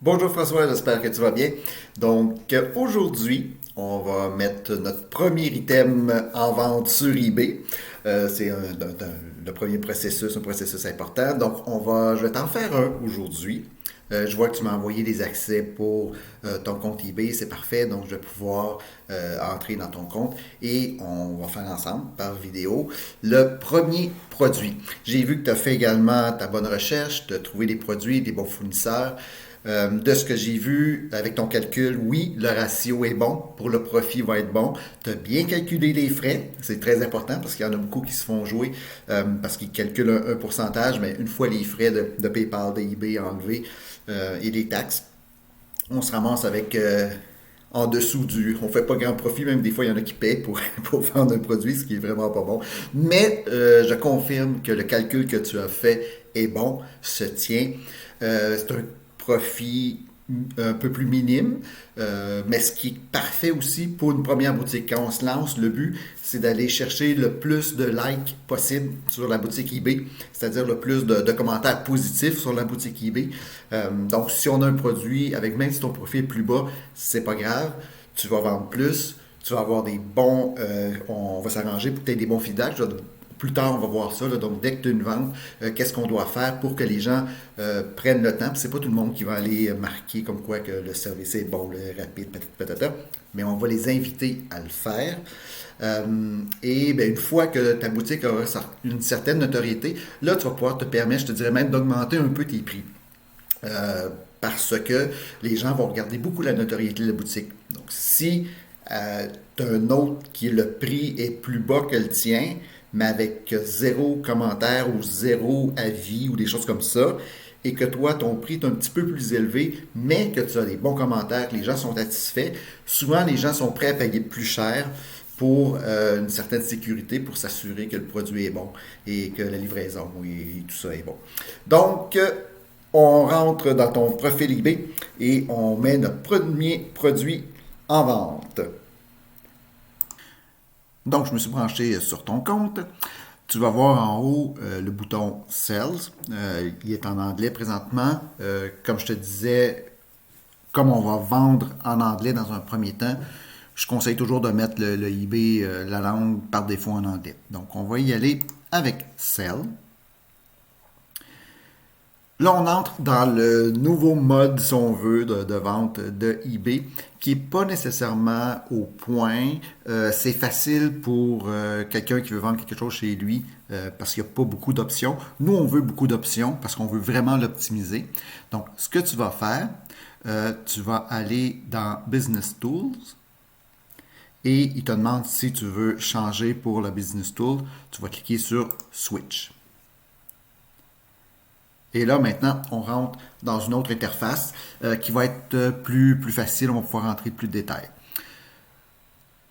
Bonjour François, j'espère que tu vas bien. Donc aujourd'hui, on va mettre notre premier item en vente sur eBay. Le premier processus, un processus important. Donc je vais t'en faire un aujourd'hui. Je vois que tu m'as envoyé des accès pour ton compte eBay, c'est parfait. Donc je vais pouvoir entrer dans ton compte et on va faire ensemble par vidéo le premier produit. J'ai vu que tu as fait également ta bonne recherche, tu as trouvé des produits, des bons fournisseurs. De ce que j'ai vu avec ton calcul, oui, le ratio est bon. Pour le profit va être bon. Tu as bien calculé les frais. C'est très important parce qu'il y en a beaucoup qui se font jouer parce qu'ils calculent un pourcentage, mais une fois les frais de PayPal, de eBay enlevés et les taxes, on se ramasse avec en dessous du. On fait pas grand profit, même des fois, il y en a qui payent pour vendre un produit, ce qui est vraiment pas bon. Mais je confirme que le calcul que tu as fait est bon, se tient. C'est un profit un peu plus minime, mais ce qui est parfait aussi pour une première boutique. Quand on se lance, le but, c'est d'aller chercher le plus de likes possible sur la boutique eBay, c'est-à-dire le plus de commentaires positifs sur la boutique eBay. Donc, si on a un produit, avec même si ton profil est plus bas, c'est pas grave, tu vas vendre plus, tu vas avoir des bons, on va s'arranger pour que tu aies des bons feedbacks. Plus tard, on va voir ça. Là. Donc, dès que tu as une vente, qu'est-ce qu'on doit faire pour que les gens prennent le temps. Puis c'est pas tout le monde qui va aller marquer comme quoi que le service est bon, rapide, patata. Mais on va les inviter à le faire. Et bien, une fois que ta boutique aura une certaine notoriété, là, tu vas pouvoir te permettre, je te dirais même, d'augmenter un peu tes prix. Parce que les gens vont regarder beaucoup la notoriété de la boutique. Donc, si tu as un autre qui le prix est plus bas que le tien, mais avec zéro commentaire ou zéro avis ou des choses comme ça, et que toi, ton prix est un petit peu plus élevé, mais que tu as des bons commentaires, que les gens sont satisfaits, souvent les gens sont prêts à payer plus cher pour une certaine sécurité, pour s'assurer que le produit est bon et que la livraison et tout ça est bon. Donc, on rentre dans ton profil eBay et on met notre premier produit en vente. Donc, je me suis branché sur ton compte. Tu vas voir en haut le bouton Sales. Il est en anglais présentement. Comme je te disais, comme on va vendre en anglais dans un premier temps, je conseille toujours de mettre le eBay, la langue par défaut en anglais. Donc, on va y aller avec Sell. Là, on entre dans le nouveau mode, si on veut, de vente de eBay, qui n'est pas nécessairement au point. C'est facile pour quelqu'un qui veut vendre quelque chose chez lui parce qu'il n'y a pas beaucoup d'options. Nous, on veut beaucoup d'options parce qu'on veut vraiment l'optimiser. Donc, ce que tu vas faire, tu vas aller dans Business Tools et il te demande si tu veux changer pour le Business Tool. Tu vas cliquer sur Switch. Et là, maintenant, on rentre dans une autre interface qui va être plus facile. On va pouvoir rentrer plus de détails.